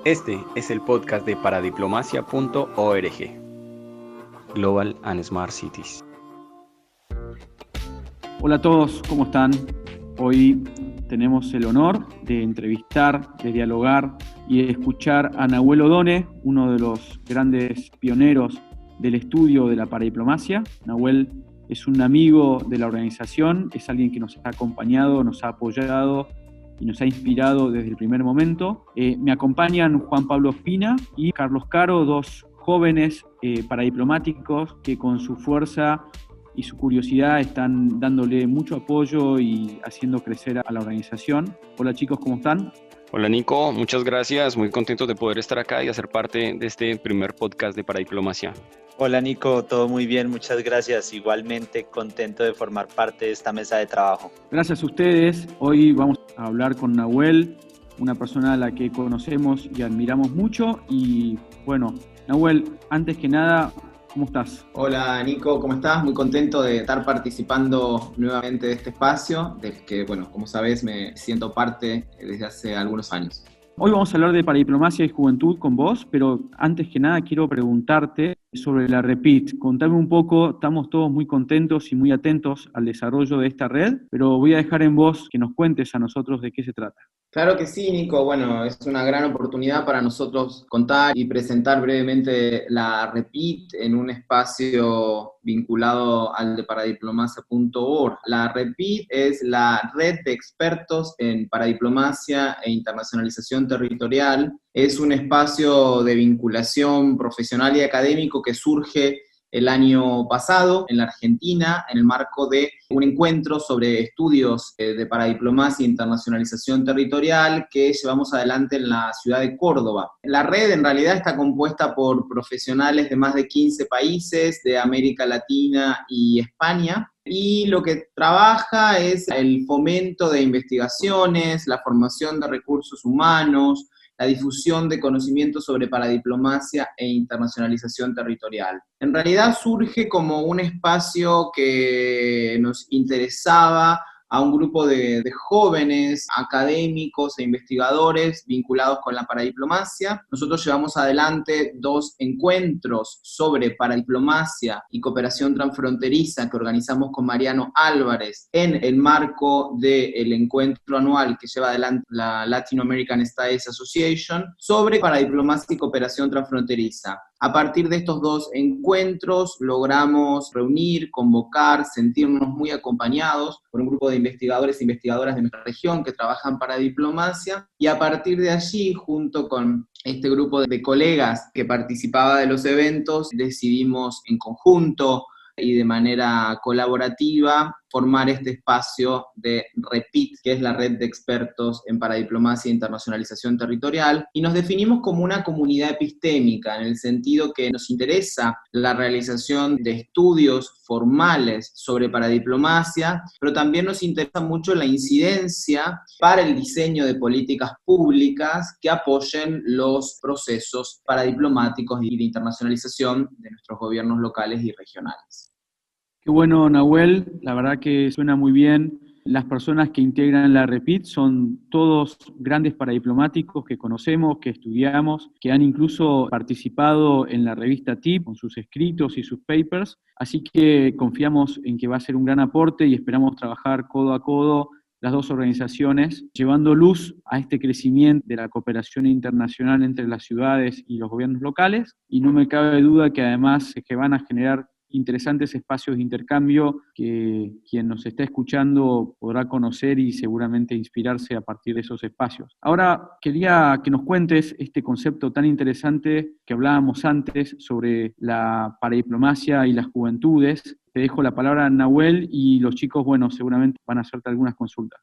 Este es el podcast de paradiplomacia.org. Global and Smart Cities. Hola a todos, ¿cómo están? Hoy tenemos el honor de entrevistar, de dialogar y de escuchar a Nahuel Odone, uno de los grandes pioneros del estudio de la paradiplomacia. Nahuel es un amigo de la organización, es alguien que nos ha acompañado, nos ha apoyado y nos ha inspirado desde el primer momento. Me acompañan Juan Pablo Espina y Carlos Caro, dos jóvenes paradiplomáticos que con su fuerza y su curiosidad están dándole mucho apoyo y haciendo crecer a la organización. Hola chicos, ¿cómo están? Hola Nico, muchas gracias, muy contento de poder estar acá y hacer parte de este primer podcast de Paradiplomacia. Hola Nico, todo muy bien, muchas gracias. Igualmente contento de formar parte de esta mesa de trabajo. Gracias a ustedes. Hoy vamos a hablar con Nahuel, una persona a la que conocemos y admiramos mucho. Y bueno, Nahuel, antes que nada, ¿cómo estás? Hola Nico, ¿cómo estás? Muy contento de estar participando nuevamente de este espacio, del que, bueno, como sabes, me siento parte desde hace algunos años. Hoy vamos a hablar de paradiplomacia y juventud con vos, pero antes que nada quiero preguntarte sobre la REPIT. Contame un poco, estamos todos muy contentos y muy atentos al desarrollo de esta red, pero voy a dejar en vos que nos cuentes a nosotros de qué se trata. Claro que sí, Nico. Bueno, es una gran oportunidad para nosotros contar y presentar brevemente la REPIT en un espacio vinculado al de paradiplomacia.org. La REPIT es la red de expertos en paradiplomacia e internacionalización territorial. Es un espacio de vinculación profesional y académico que surge el año pasado en la Argentina, en el marco de un encuentro sobre estudios de paradiplomacia e internacionalización territorial que llevamos adelante en la ciudad de Córdoba. La red en realidad está compuesta por profesionales de más de 15 países de América Latina y España, y lo que trabaja es el fomento de investigaciones, la formación de recursos humanos, la difusión de conocimientos sobre paradiplomacia e internacionalización territorial. En realidad surge como un espacio que nos interesaba a un grupo de jóvenes académicos e investigadores vinculados con la paradiplomacia. Nosotros llevamos adelante 2 encuentros sobre paradiplomacia y cooperación transfronteriza que organizamos con Mariano Álvarez en el marco del encuentro anual que lleva adelante la Latin American Studies Association sobre paradiplomacia y cooperación transfronteriza. A partir de estos 2 encuentros logramos reunir, convocar, sentirnos muy acompañados por un grupo de investigadores e investigadoras de nuestra región que trabajan para diplomacia, y a partir de allí, junto con este grupo de colegas que participaba de los eventos, decidimos en conjunto y de manera colaborativa formar este espacio de REPIT, que es la red de expertos en paradiplomacia e internacionalización territorial, y nos definimos como una comunidad epistémica, en el sentido que nos interesa la realización de estudios formales sobre paradiplomacia, pero también nos interesa mucho la incidencia para el diseño de políticas públicas que apoyen los procesos paradiplomáticos y de internacionalización de nuestros gobiernos locales y regionales. Qué bueno, Nahuel, la verdad que suena muy bien. Las personas que integran la REPIT son todos grandes paradiplomáticos que conocemos, que estudiamos, que han incluso participado en la revista TIP con sus escritos y sus papers, así que confiamos en que va a ser un gran aporte y esperamos trabajar codo a codo las 2 organizaciones, llevando luz a este crecimiento de la cooperación internacional entre las ciudades y los gobiernos locales, y no me cabe duda que además que van a generar interesantes espacios de intercambio que quien nos está escuchando podrá conocer y seguramente inspirarse a partir de esos espacios. Ahora quería que nos cuentes este concepto tan interesante que hablábamos antes sobre la paradiplomacia y las juventudes. Te dejo la palabra a Nahuel y los chicos, bueno, seguramente van a hacerte algunas consultas.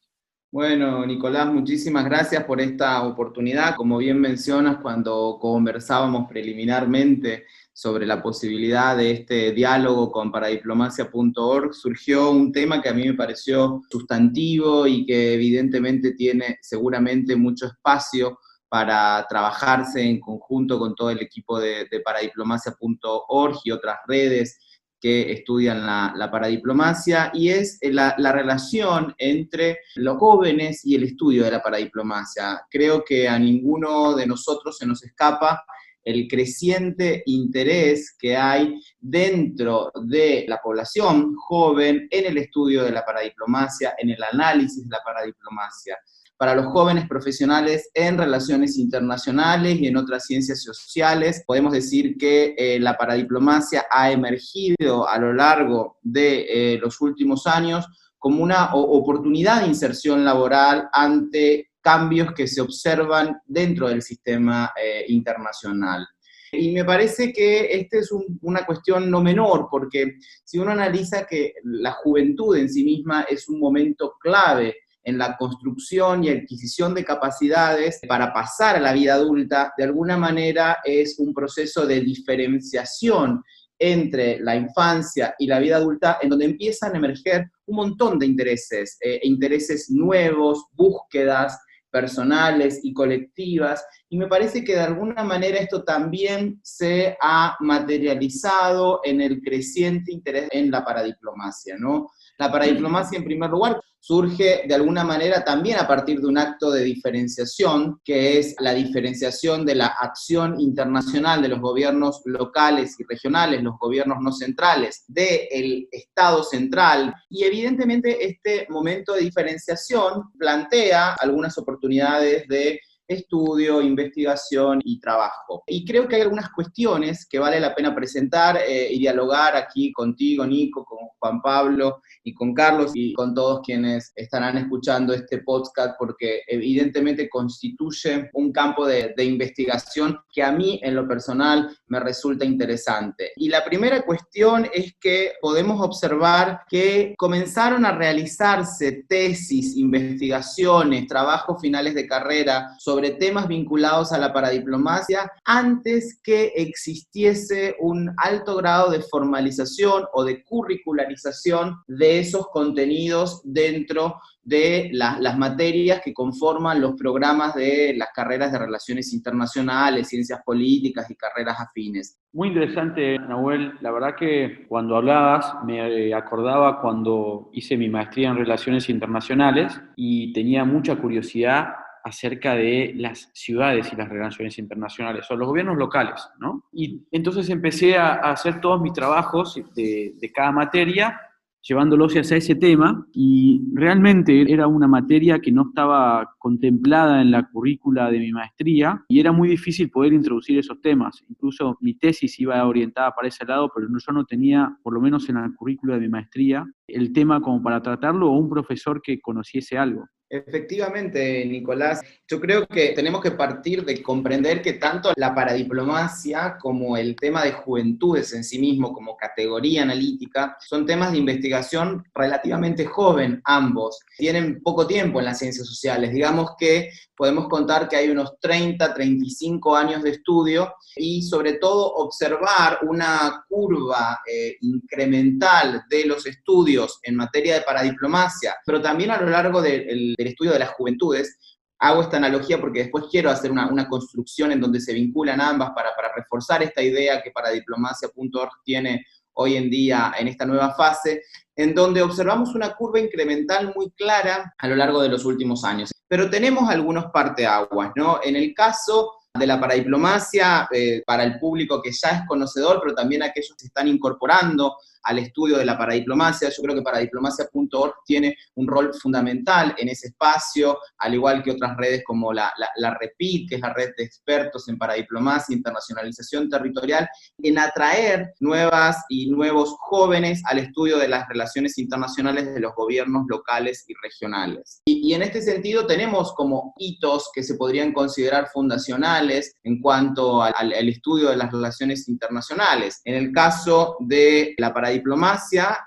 Bueno, Nicolás, muchísimas gracias por esta oportunidad. Como bien mencionas, cuando conversábamos preliminarmente sobre la posibilidad de este diálogo con paradiplomacia.org, surgió un tema que a mí me pareció sustantivo y que evidentemente tiene seguramente mucho espacio para trabajarse en conjunto con todo el equipo de paradiplomacia.org y otras redes que estudian la paradiplomacia, y es la relación entre los jóvenes y el estudio de la paradiplomacia. Creo que a ninguno de nosotros se nos escapa el creciente interés que hay dentro de la población joven en el estudio de la paradiplomacia, en el análisis de la paradiplomacia. Para los jóvenes profesionales en relaciones internacionales y en otras ciencias sociales, podemos decir que la paradiplomacia ha emergido a lo largo de los últimos años como una oportunidad de inserción laboral ante cambios que se observan dentro del sistema internacional. Y me parece que esta es una cuestión no menor, porque si uno analiza que la juventud en sí misma es un momento clave en la construcción y adquisición de capacidades para pasar a la vida adulta, de alguna manera es un proceso de diferenciación entre la infancia y la vida adulta, en donde empiezan a emerger un montón de intereses, intereses nuevos, búsquedas personales y colectivas, y me parece que de alguna manera esto también se ha materializado en el creciente interés en la paradiplomacia, ¿no? La paradiplomacia, en primer lugar, surge de alguna manera también a partir de un acto de diferenciación, que es la diferenciación de la acción internacional de los gobiernos locales y regionales, los gobiernos no centrales, del Estado central. Y evidentemente este momento de diferenciación plantea algunas oportunidades de estudio, investigación y trabajo. Y creo que hay algunas cuestiones que vale la pena presentar y dialogar aquí contigo, Nico, con Juan Pablo y con Carlos y con todos quienes estarán escuchando este podcast, porque evidentemente constituye un campo de investigación que a mí en lo personal me resulta interesante. Y la primera cuestión es que podemos observar que comenzaron a realizarse tesis, investigaciones, trabajos finales de carrera sobre temas vinculados a la paradiplomacia antes que existiese un alto grado de formalización o de curricularización de esos contenidos dentro de las materias que conforman los programas de las carreras de Relaciones Internacionales, Ciencias Políticas y carreras afines. Muy interesante, Nahuel. La verdad que cuando hablabas me acordaba cuando hice mi maestría en Relaciones Internacionales y tenía mucha curiosidad acerca de las ciudades y las relaciones internacionales, o los gobiernos locales, ¿no? Y entonces empecé a hacer todos mis trabajos de cada materia, llevándolos hacia ese tema, y realmente era una materia que no estaba contemplada en la currícula de mi maestría, y era muy difícil poder introducir esos temas. Incluso mi tesis iba orientada para ese lado, pero yo no tenía, por lo menos en la currícula de mi maestría, el tema como para tratarlo, o un profesor que conociese algo. Efectivamente, Nicolás, yo creo que tenemos que partir de comprender que tanto la paradiplomacia como el tema de juventudes en sí mismo, como categoría analítica, son temas de investigación relativamente joven, ambos. Tienen poco tiempo en las ciencias sociales, digamos que podemos contar que hay unos 30, 35 años de estudio y sobre todo observar una curva incremental de los estudios en materia de paradiplomacia, pero también a lo largo del estudio de las juventudes. Hago esta analogía porque después quiero hacer una construcción en donde se vinculan ambas para reforzar esta idea que paradiplomacia.org tiene hoy en día en esta nueva fase, en donde observamos una curva incremental muy clara a lo largo de los últimos años. Pero tenemos algunos parteaguas, ¿no? En el caso de la paradiplomacia, para el público que ya es conocedor, pero también aquellos que se están incorporando al estudio de la paradiplomacia, yo creo que paradiplomacia.org tiene un rol fundamental en ese espacio, al igual que otras redes como la REPIT, que es la red de expertos en paradiplomacia, internacionalización territorial, en atraer nuevas y nuevos jóvenes al estudio de las relaciones internacionales de los gobiernos locales y regionales. Y en este sentido tenemos como hitos que se podrían considerar fundacionales en cuanto al estudio de las relaciones internacionales. En el caso de la paradiplomacia,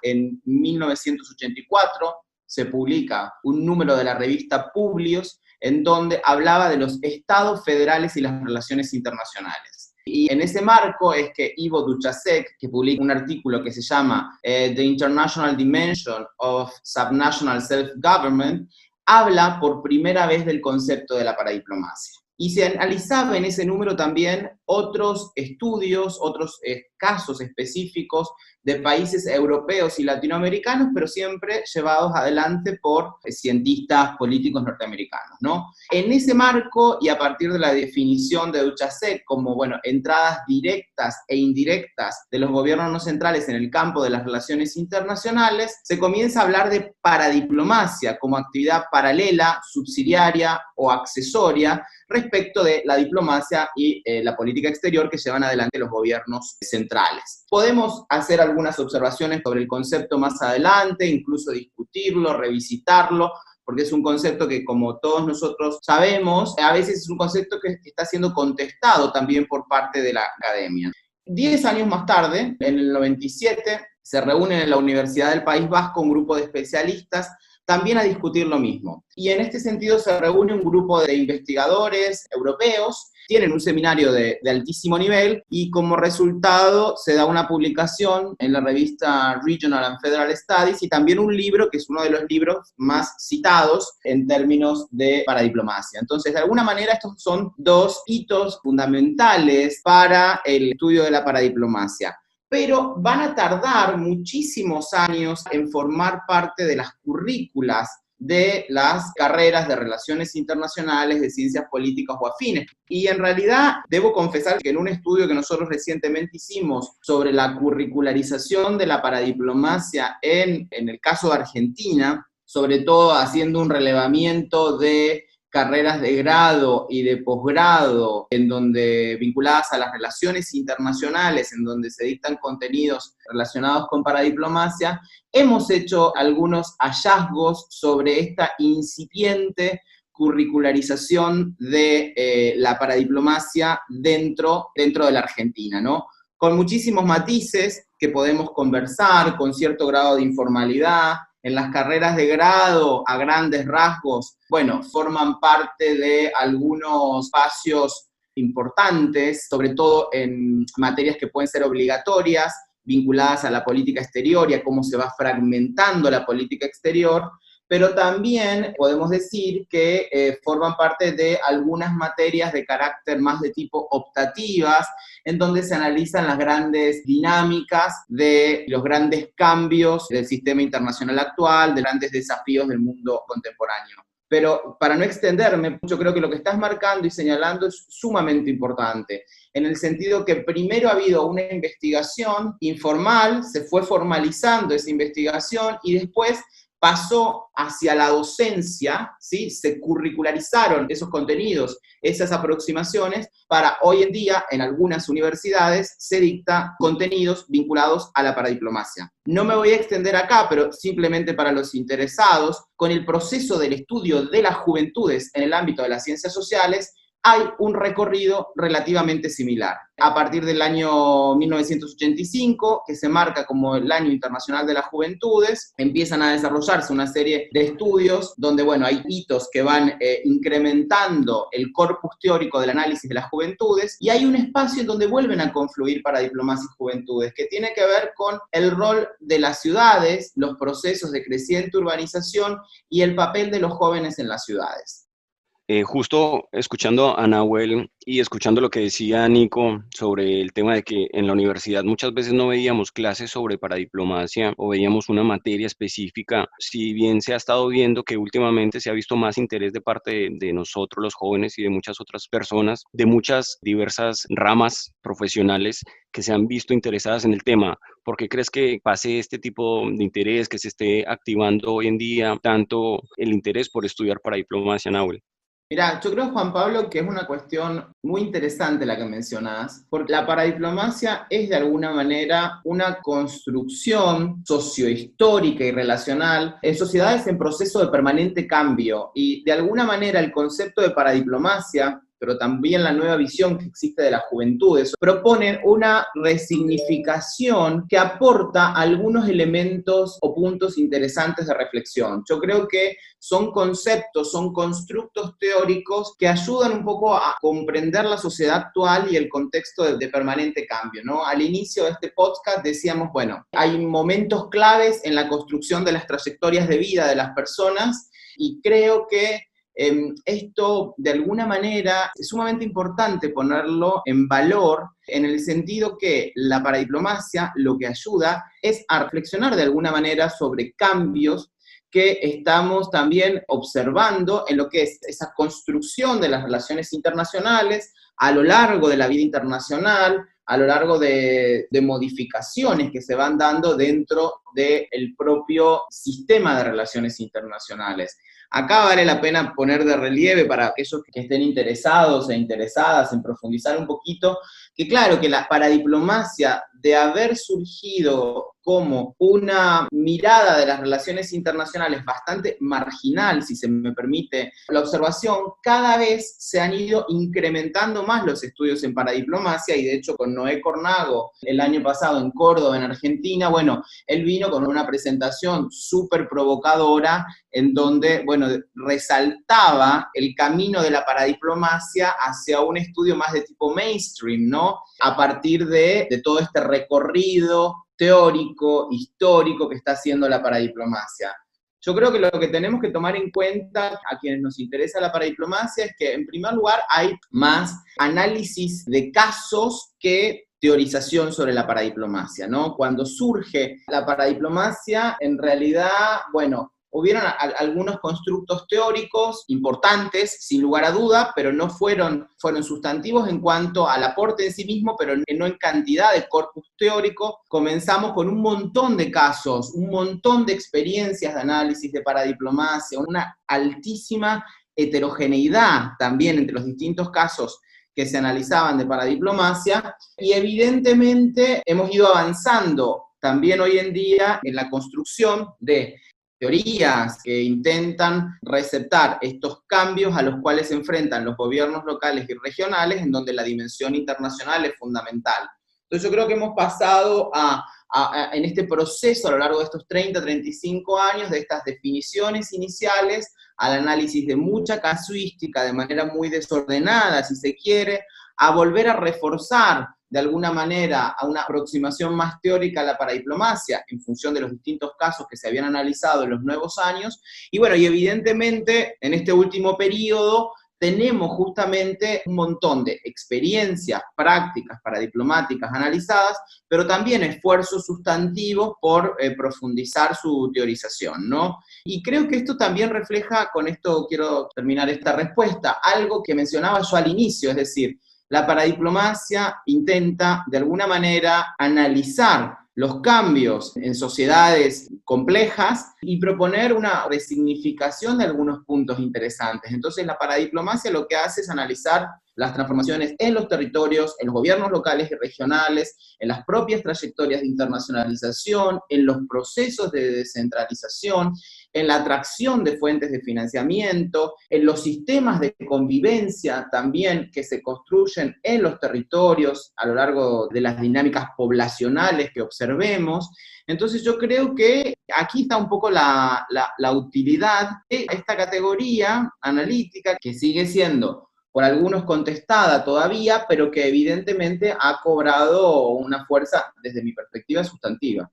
en 1984 se publica un número de la revista Publius en donde hablaba de los estados federales y las relaciones internacionales. Y en ese marco es que Ivo Duchacek, que publica un artículo que se llama The International Dimension of Subnational Self-Government, habla por primera vez del concepto de la paradiplomacia. Y se analizaba en ese número también otros estudios, otros casos específicos de países europeos y latinoamericanos, pero siempre llevados adelante por cientistas políticos norteamericanos, ¿no? En ese marco, y a partir de la definición de Duchasset como, entradas directas e indirectas de los gobiernos no centrales en el campo de las relaciones internacionales, se comienza a hablar de paradiplomacia como actividad paralela, subsidiaria o accesoria respecto de la diplomacia y la política exterior que llevan adelante los gobiernos centrales. Podemos hacer algunas observaciones sobre el concepto más adelante, incluso discutirlo, revisitarlo, porque es un concepto que, como todos nosotros sabemos, a veces es un concepto que está siendo contestado también por parte de la academia. 10 años más tarde, en el 97, se reúnen en la Universidad del País Vasco un grupo de especialistas también a discutir lo mismo. Y en este sentido se reúne un grupo de investigadores europeos, tienen un seminario de altísimo nivel y como resultado se da una publicación en la revista Regional and Federal Studies y también un libro que es uno de los libros más citados en términos de paradiplomacia. Entonces, de alguna manera estos son dos hitos fundamentales para el estudio de la paradiplomacia, pero van a tardar muchísimos años en formar parte de las currículas de las carreras de relaciones internacionales, de ciencias políticas o afines. Y en realidad debo confesar que en un estudio que nosotros recientemente hicimos sobre la curricularización de la paradiplomacia en el caso de Argentina, sobre todo haciendo un relevamiento de carreras de grado y de posgrado vinculadas a las relaciones internacionales, en donde se dictan contenidos relacionados con paradiplomacia, hemos hecho algunos hallazgos sobre esta incipiente curricularización de la paradiplomacia dentro de la Argentina, ¿no? Con muchísimos matices que podemos conversar, con cierto grado de informalidad. En las carreras de grado, a grandes rasgos, forman parte de algunos espacios importantes, sobre todo en materias que pueden ser obligatorias, vinculadas a la política exterior y a cómo se va fragmentando la política exterior, pero también podemos decir que forman parte de algunas materias de carácter más de tipo optativas, en donde se analizan las grandes dinámicas de los grandes cambios del sistema internacional actual, de grandes desafíos del mundo contemporáneo. Pero para no extenderme, yo creo que lo que estás marcando y señalando es sumamente importante, en el sentido que primero ha habido una investigación informal, se fue formalizando esa investigación y después pasó hacia la docencia, ¿sí? Se curricularizaron esos contenidos, esas aproximaciones, para hoy en día en algunas universidades se dicta contenidos vinculados a la paradiplomacia. No me voy a extender acá, pero simplemente para los interesados, con el proceso del estudio de las juventudes en el ámbito de las ciencias sociales, hay un recorrido relativamente similar. A partir del año 1985, que se marca como el Año Internacional de las Juventudes, empiezan a desarrollarse una serie de estudios donde, hay hitos que van incrementando el corpus teórico del análisis de las juventudes, y hay un espacio en donde vuelven a confluir paradiplomacia y juventudes, que tiene que ver con el rol de las ciudades, los procesos de creciente urbanización y el papel de los jóvenes en las ciudades. Justo escuchando a Nahuel y escuchando lo que decía Nico sobre el tema de que en la universidad muchas veces no veíamos clases sobre paradiplomacia o veíamos una materia específica, si bien se ha estado viendo que últimamente se ha visto más interés de parte de nosotros los jóvenes y de muchas otras personas, de muchas diversas ramas profesionales que se han visto interesadas en el tema. ¿Por qué crees que pase este tipo de interés, que se esté activando hoy en día tanto el interés por estudiar paradiplomacia, Nahuel? Mirá, yo creo, Juan Pablo, que es una cuestión muy interesante la que mencionás, porque la paradiplomacia es de alguna manera una construcción sociohistórica y relacional en sociedades en proceso de permanente cambio, y de alguna manera el concepto de paradiplomacia, pero también la nueva visión que existe de las juventudes, proponen una resignificación que aporta algunos elementos o puntos interesantes de reflexión. Yo creo que son conceptos, son constructos teóricos que ayudan un poco a comprender la sociedad actual y el contexto de permanente cambio, ¿no? Al inicio de este podcast decíamos, hay momentos claves en la construcción de las trayectorias de vida de las personas, y creo que Esto, de alguna manera, es sumamente importante ponerlo en valor en el sentido que la paradiplomacia lo que ayuda es a reflexionar de alguna manera sobre cambios que estamos también observando en lo que es esa construcción de las relaciones internacionales a lo largo de la vida internacional, a lo largo de modificaciones que se van dando dentro del propio sistema de relaciones internacionales. Acá vale la pena poner de relieve para aquellos que estén interesados e interesadas en profundizar un poquito, que claro, que la paradiplomacia, de haber surgido como una mirada de las relaciones internacionales bastante marginal, si se me permite la observación, cada vez se han ido incrementando más los estudios en paradiplomacia, y de hecho con Noé Cornago el año pasado en Córdoba, en Argentina, bueno, él vino con una presentación súper provocadora en donde, bueno, resaltaba el camino de la paradiplomacia hacia un estudio más de tipo mainstream, ¿no? A partir de todo este recorrido teórico, histórico que está haciendo la paradiplomacia. Yo creo que lo que tenemos que tomar en cuenta a quienes nos interesa la paradiplomacia es que, en primer lugar, hay más análisis de casos que teorización sobre la paradiplomacia, ¿no? Cuando surge la paradiplomacia, en realidad, bueno, hubieron algunos constructos teóricos importantes, sin lugar a duda, pero no fueron sustantivos en cuanto al aporte en sí mismo, pero no en cantidad de corpus teórico. Comenzamos con un montón de casos, un montón de experiencias de análisis de paradiplomacia, una altísima heterogeneidad también entre los distintos casos que se analizaban de paradiplomacia, y evidentemente hemos ido avanzando también hoy en día en la construcción de teorías que intentan receptar estos cambios a los cuales se enfrentan los gobiernos locales y regionales, en donde la dimensión internacional es fundamental. Entonces yo creo que hemos pasado en este proceso a lo largo de estos 30, 35 años, de estas definiciones iniciales, al análisis de mucha casuística de manera muy desordenada, si se quiere, a volver a reforzar de alguna manera a una aproximación más teórica a la paradiplomacia en función de los distintos casos que se habían analizado en los nuevos años. Y bueno, y evidentemente en este último periodo tenemos justamente un montón de experiencias prácticas paradiplomáticas analizadas, pero también esfuerzos sustantivos por profundizar su teorización, ¿no? Y creo que esto también refleja, con esto quiero terminar esta respuesta, algo que mencionaba yo al inicio, es decir, la paradiplomacia intenta, de alguna manera, analizar los cambios en sociedades complejas y proponer una resignificación de algunos puntos interesantes. Entonces, la paradiplomacia lo que hace es analizar las transformaciones en los territorios, en los gobiernos locales y regionales, en las propias trayectorias de internacionalización, en los procesos de descentralización, en la atracción de fuentes de financiamiento, en los sistemas de convivencia también que se construyen en los territorios a lo largo de las dinámicas poblacionales que observemos. Entonces yo creo que aquí está un poco la utilidad de esta categoría analítica, que sigue siendo por algunos contestada todavía, pero que evidentemente ha cobrado una fuerza, desde mi perspectiva, sustantiva.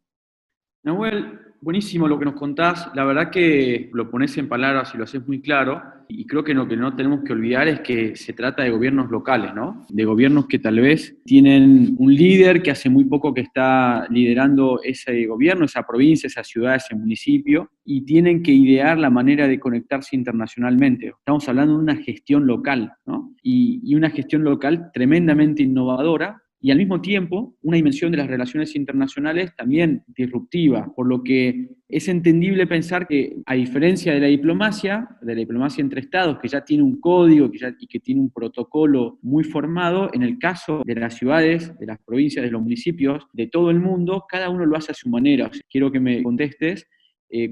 Nahuel, buenísimo lo que nos contás. La verdad que lo pones en palabras y lo haces muy claro. Y creo que lo que no tenemos que olvidar es que se trata de gobiernos locales, ¿no? De gobiernos que tal vez tienen un líder que hace muy poco que está liderando ese gobierno, esa provincia, esa ciudad, ese municipio, y tienen que idear la manera de conectarse internacionalmente. Estamos hablando de una gestión local, ¿no? Y una gestión local tremendamente innovadora, y al mismo tiempo una dimensión de las relaciones internacionales también disruptiva, por lo que es entendible pensar que, a diferencia de la diplomacia entre estados, que ya tiene un código y que tiene un protocolo muy formado, en el caso de las ciudades, de las provincias, de los municipios, de todo el mundo, cada uno lo hace a su manera. O sea, quiero que me contestes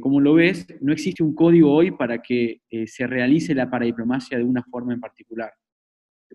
cómo lo ves. No existe un código hoy para que se realice la paradiplomacia de una forma en particular.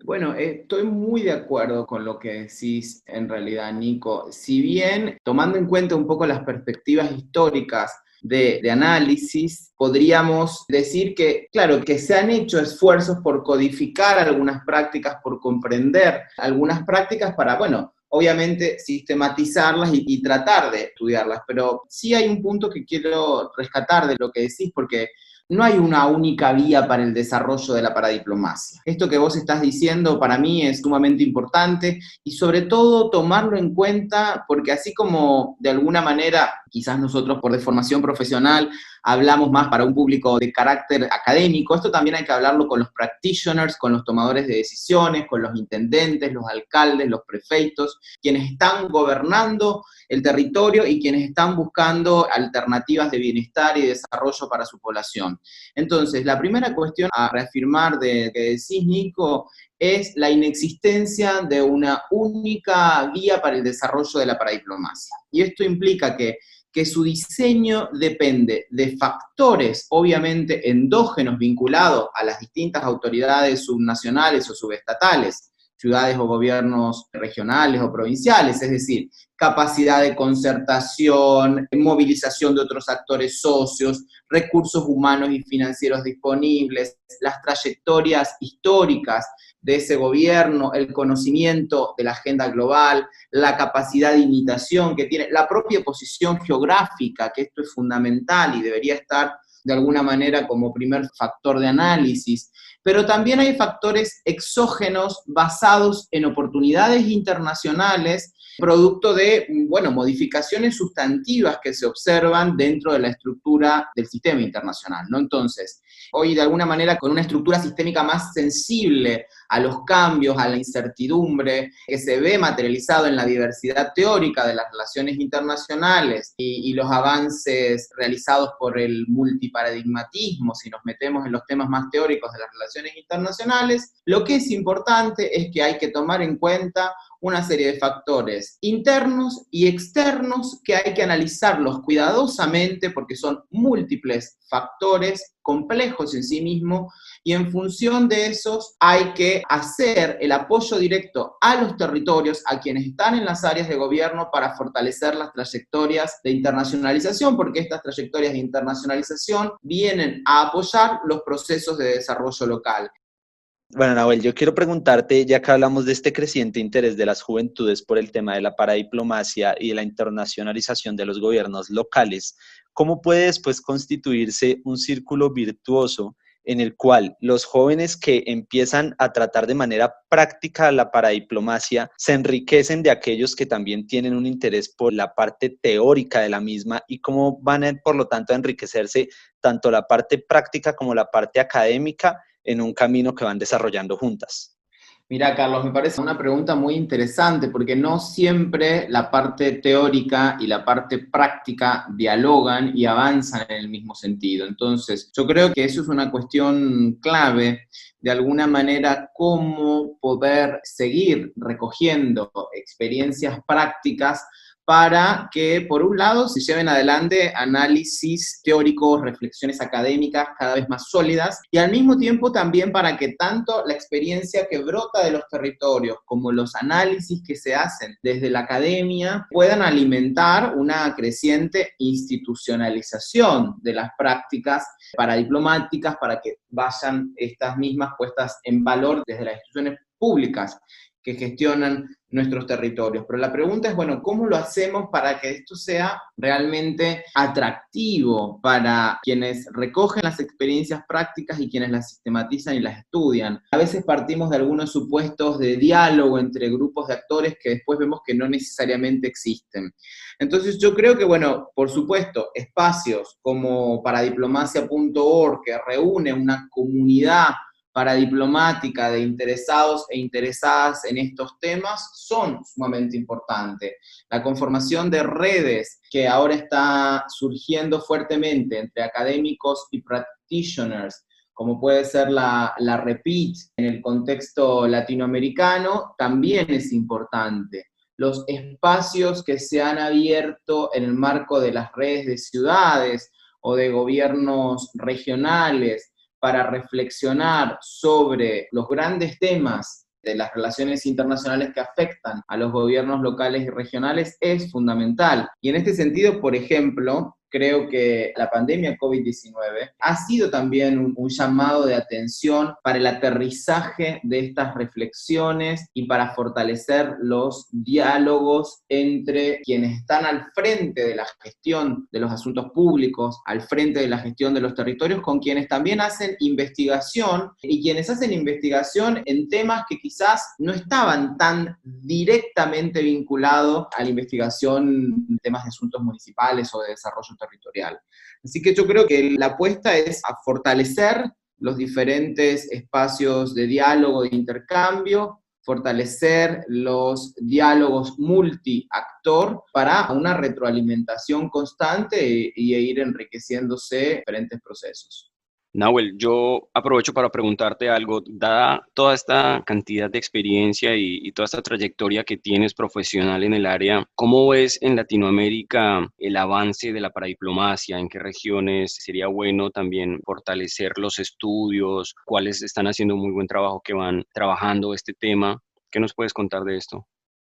Bueno, estoy muy de acuerdo con lo que decís en realidad, Nico. Si bien, tomando en cuenta un poco las perspectivas históricas de análisis, podríamos decir que, claro, que se han hecho esfuerzos por codificar algunas prácticas, por comprender algunas prácticas para, bueno, obviamente sistematizarlas y tratar de estudiarlas. Pero sí hay un punto que quiero rescatar de lo que decís, porque no hay una única vía para el desarrollo de la paradiplomacia. Esto que vos estás diciendo para mí es sumamente importante y sobre todo tomarlo en cuenta porque así como de alguna manera quizás nosotros por deformación profesional hablamos más para un público de carácter académico, esto también hay que hablarlo con los practitioners, con los tomadores de decisiones, con los intendentes, los alcaldes, los prefeitos, quienes están gobernando el territorio y quienes están buscando alternativas de bienestar y desarrollo para su población. Entonces, la primera cuestión a reafirmar de que decís, Nico, es la inexistencia de una única guía para el desarrollo de la paradiplomacia. Y esto implica que su diseño depende de factores, obviamente, endógenos vinculados a las distintas autoridades subnacionales o subestatales, ciudades o gobiernos regionales o provinciales, es decir, capacidad de concertación, movilización de otros actores socios, recursos humanos y financieros disponibles, las trayectorias históricas de ese gobierno, el conocimiento de la agenda global, la capacidad de imitación que tiene, la propia posición geográfica, que esto es fundamental y debería estar de alguna manera como primer factor de análisis, pero también hay factores exógenos basados en oportunidades internacionales, producto de, bueno, modificaciones sustantivas que se observan dentro de la estructura del sistema internacional, ¿no? Entonces, hoy de alguna manera con una estructura sistémica más sensible a los cambios, a la incertidumbre, que se ve materializado en la diversidad teórica de las relaciones internacionales y los avances realizados por el multiparadigmatismo, si nos metemos en los temas más teóricos de las relaciones internacionales, lo que es importante es que hay que tomar en cuenta una serie de factores internos y externos que hay que analizarlos cuidadosamente porque son múltiples factores complejos en sí mismos y en función de esos hay que hacer el apoyo directo a los territorios, a quienes están en las áreas de gobierno para fortalecer las trayectorias de internacionalización, porque estas trayectorias de internacionalización vienen a apoyar los procesos de desarrollo local. Bueno, Nahuel, yo quiero preguntarte, ya que hablamos de este creciente interés de las juventudes por el tema de la paradiplomacia y de la internacionalización de los gobiernos locales, ¿cómo puede después constituirse un círculo virtuoso en el cual los jóvenes que empiezan a tratar de manera práctica la paradiplomacia se enriquecen de aquellos que también tienen un interés por la parte teórica de la misma y cómo van, por lo tanto, a enriquecerse tanto la parte práctica como la parte académica en un camino que van desarrollando juntas? Mira, Carlos, me parece una pregunta muy interesante porque no siempre la parte teórica y la parte práctica dialogan y avanzan en el mismo sentido. Entonces, yo creo que eso es una cuestión clave, de alguna manera, cómo poder seguir recogiendo experiencias prácticas para que, por un lado, se lleven adelante análisis teóricos, reflexiones académicas cada vez más sólidas, y al mismo tiempo también para que tanto la experiencia que brota de los territorios como los análisis que se hacen desde la academia puedan alimentar una creciente institucionalización de las prácticas paradiplomáticas para que vayan estas mismas puestas en valor desde las instituciones públicas que gestionan nuestros territorios. Pero la pregunta es, bueno, ¿cómo lo hacemos para que esto sea realmente atractivo para quienes recogen las experiencias prácticas y quienes las sistematizan y las estudian? A veces partimos de algunos supuestos de diálogo entre grupos de actores que después vemos que no necesariamente existen. Entonces yo creo que, bueno, por supuesto, espacios como paradiplomacia.org, que reúne una comunidad paradiplomática de interesados e interesadas en estos temas son sumamente importantes. La conformación de redes que ahora está surgiendo fuertemente entre académicos y practitioners, como puede ser la REPIT en el contexto latinoamericano, también es importante. Los espacios que se han abierto en el marco de las redes de ciudades o de gobiernos regionales, para reflexionar sobre los grandes temas de las relaciones internacionales que afectan a los gobiernos locales y regionales es fundamental. Y en este sentido, por ejemplo, creo que la pandemia COVID-19 ha sido también un llamado de atención para el aterrizaje de estas reflexiones y para fortalecer los diálogos entre quienes están al frente de la gestión de los asuntos públicos, al frente de la gestión de los territorios, con quienes también hacen investigación y quienes hacen investigación en temas que quizás no estaban tan directamente vinculados a la investigación en temas de asuntos municipales o de desarrollo territorial. Así que yo creo que la apuesta es a fortalecer los diferentes espacios de diálogo, de intercambio, fortalecer los diálogos multiactor para una retroalimentación constante e ir enriqueciéndose diferentes procesos. Nahuel, yo aprovecho para preguntarte algo, dada toda esta cantidad de experiencia y toda esta trayectoria que tienes profesional en el área, ¿cómo ves en Latinoamérica el avance de la paradiplomacia? ¿En qué regiones sería bueno también fortalecer los estudios? ¿Cuáles están haciendo muy buen trabajo que van trabajando este tema? ¿Qué nos puedes contar de esto?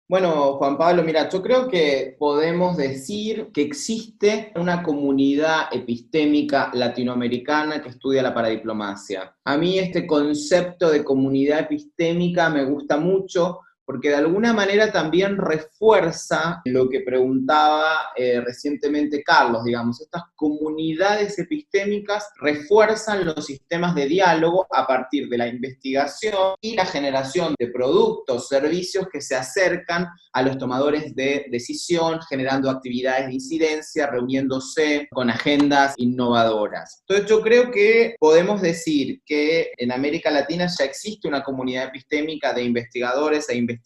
Bueno, Juan Pablo, mira, yo creo que podemos decir que existe una comunidad epistémica latinoamericana que estudia la paradiplomacia. A mí este concepto de comunidad epistémica me gusta mucho porque de alguna manera también refuerza lo que preguntaba recientemente Carlos, digamos, estas comunidades epistémicas refuerzan los sistemas de diálogo a partir de la investigación y la generación de productos, servicios que se acercan a los tomadores de decisión, generando actividades de incidencia, reuniéndose con agendas innovadoras. Entonces yo creo que podemos decir que en América Latina ya existe una comunidad epistémica de investigadores e investigadoras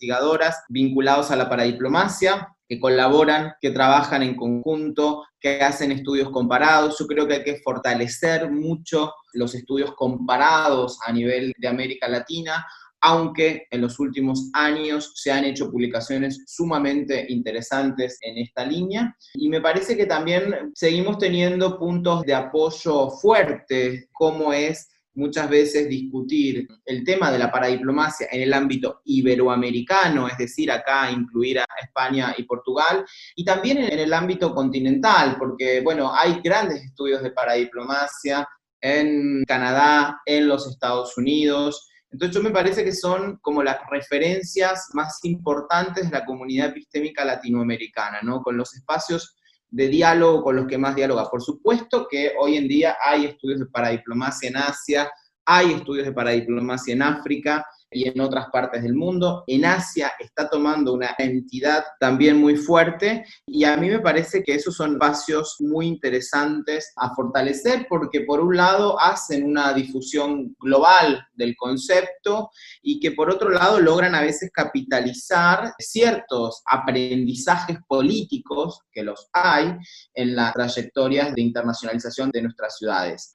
vinculados a la paradiplomacia, que colaboran, que trabajan en conjunto, que hacen estudios comparados. Yo creo que hay que fortalecer mucho los estudios comparados a nivel de América Latina, aunque en los últimos años se han hecho publicaciones sumamente interesantes en esta línea. Y me parece que también seguimos teniendo puntos de apoyo fuertes, como es muchas veces discutir el tema de la paradiplomacia en el ámbito iberoamericano, es decir, acá incluir a España y Portugal, y también en el ámbito continental, porque, bueno, hay grandes estudios de paradiplomacia en Canadá, en los Estados Unidos. Entonces yo me parece que son como las referencias más importantes de la comunidad epistémica latinoamericana, ¿no? Con los espacios de diálogo con los que más dialoga. Por supuesto que hoy en día hay estudios de paradiplomacia en Asia, hay estudios de paradiplomacia en África y en otras partes del mundo. En Asia está tomando una entidad también muy fuerte y a mí me parece que esos son espacios muy interesantes a fortalecer porque por un lado hacen una difusión global del concepto y que por otro lado logran a veces capitalizar ciertos aprendizajes políticos, que los hay, en las trayectorias de internacionalización de nuestras ciudades.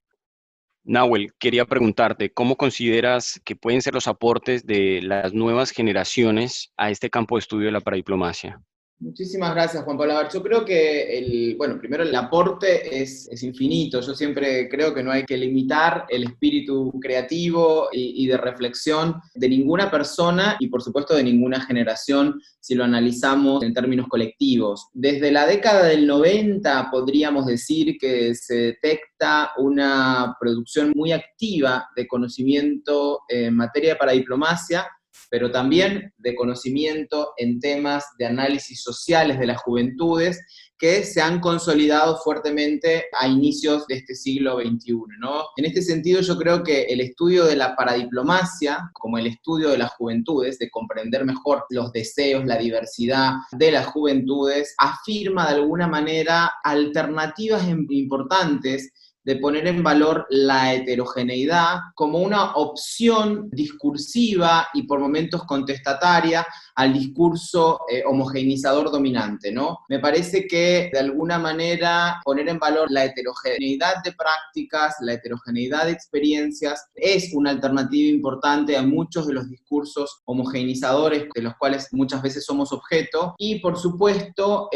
Nahuel, quería preguntarte, ¿cómo consideras que pueden ser los aportes de las nuevas generaciones a este campo de estudio de la paradiplomacia? Muchísimas gracias, Juan Pablo. A ver, yo creo que primero el aporte es infinito. Yo siempre creo que no hay que limitar el espíritu creativo y de reflexión de ninguna persona y por supuesto de ninguna generación si lo analizamos en términos colectivos. Desde la década del 90 podríamos decir que se detecta una producción muy activa de conocimiento en materia de paradiplomacia, pero también de conocimiento en temas de análisis sociales de las juventudes que se han consolidado fuertemente a inicios de este siglo XXI, ¿no? En este sentido, yo creo que el estudio de la paradiplomacia, como el estudio de las juventudes, de comprender mejor los deseos, la diversidad de las juventudes, afirma de alguna manera alternativas importantes de poner en valor la heterogeneidad como una opción discursiva y por momentos contestataria al discurso homogeneizador dominante, ¿no? Me parece que de alguna manera poner en valor la heterogeneidad de prácticas, la heterogeneidad de experiencias es una alternativa importante a muchos de los discursos homogeneizadores de los cuales muchas veces somos objeto y por supuesto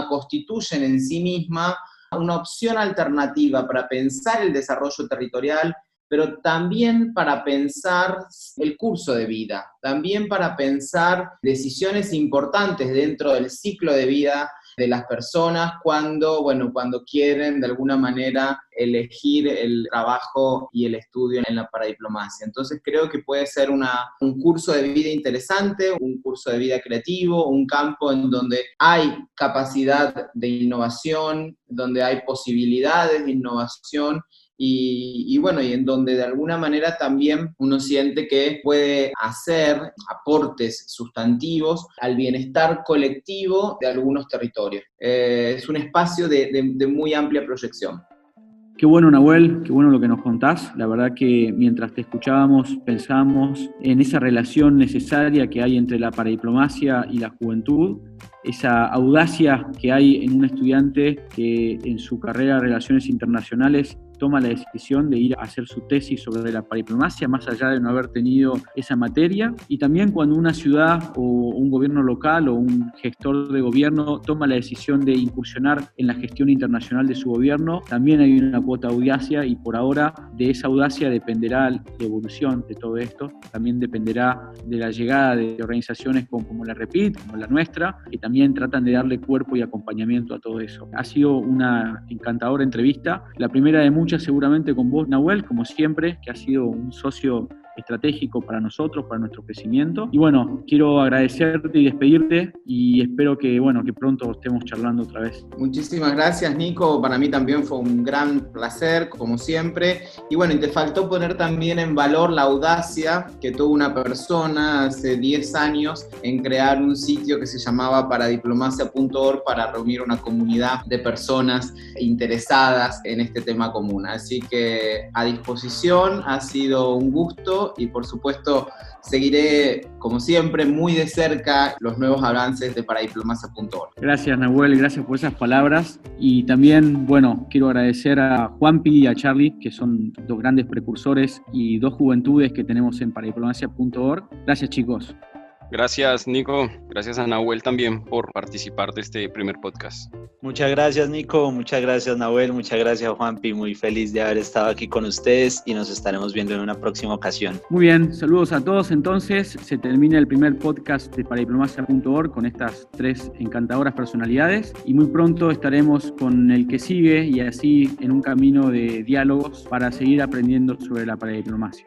constituyen en sí misma una opción alternativa para pensar el desarrollo territorial, pero también para pensar el curso de vida, también para pensar decisiones importantes dentro del ciclo de vida de las personas cuando quieren de alguna manera elegir el trabajo y el estudio en la paradiplomacia. Entonces creo que puede ser un curso de vida interesante, un curso de vida creativo, un campo en donde hay capacidad de innovación, donde hay posibilidades de innovación, y en donde de alguna manera también uno siente que puede hacer aportes sustantivos al bienestar colectivo de algunos territorios. Es un espacio de muy amplia proyección. Qué bueno, Nahuel, qué bueno lo que nos contás. La verdad que mientras te escuchábamos pensábamos en esa relación necesaria que hay entre la paradiplomacia y la juventud, esa audacia que hay en un estudiante que en su carrera de Relaciones Internacionales toma la decisión de ir a hacer su tesis sobre la paradiplomacia, más allá de no haber tenido esa materia, y también cuando una ciudad o un gobierno local o un gestor de gobierno toma la decisión de incursionar en la gestión internacional de su gobierno, también hay una cuota de audacia, y por ahora de esa audacia dependerá la evolución de todo esto, también dependerá de la llegada de organizaciones como la REPIT, como la nuestra, que también tratan de darle cuerpo y acompañamiento a todo eso. Ha sido una encantadora entrevista, la primera de muchas seguramente con vos, Nahuel, como siempre, que ha sido un socio estratégico para nosotros, para nuestro crecimiento. Y bueno, quiero agradecerte y despedirte, y espero que pronto estemos charlando otra vez. Muchísimas gracias, Nico. Para mí también fue un gran placer, como siempre. Y te faltó poner también en valor la audacia que tuvo una persona hace 10 años en crear un sitio que se llamaba paradiplomacia.org para reunir una comunidad de personas interesadas en este tema común. Así que a disposición, ha sido un gusto. Y por supuesto seguiré, como siempre, muy de cerca los nuevos avances de paradiplomacia.org. Gracias, Nahuel, gracias por esas palabras. Y también, quiero agradecer a Juanpi y a Charlie, que son dos grandes precursores y dos juventudes que tenemos en paradiplomacia.org. Gracias, chicos. Gracias, Nico. Gracias a Nahuel también por participar de este primer podcast. Muchas gracias, Nico. Muchas gracias, Nahuel. Muchas gracias, Juanpi. Muy feliz de haber estado aquí con ustedes y nos estaremos viendo en una próxima ocasión. Muy bien, saludos a todos. Entonces, se termina el primer podcast de paradiplomacia.org con estas 3 encantadoras personalidades, y muy pronto estaremos con el que sigue, y así en un camino de diálogos para seguir aprendiendo sobre la paradiplomacia.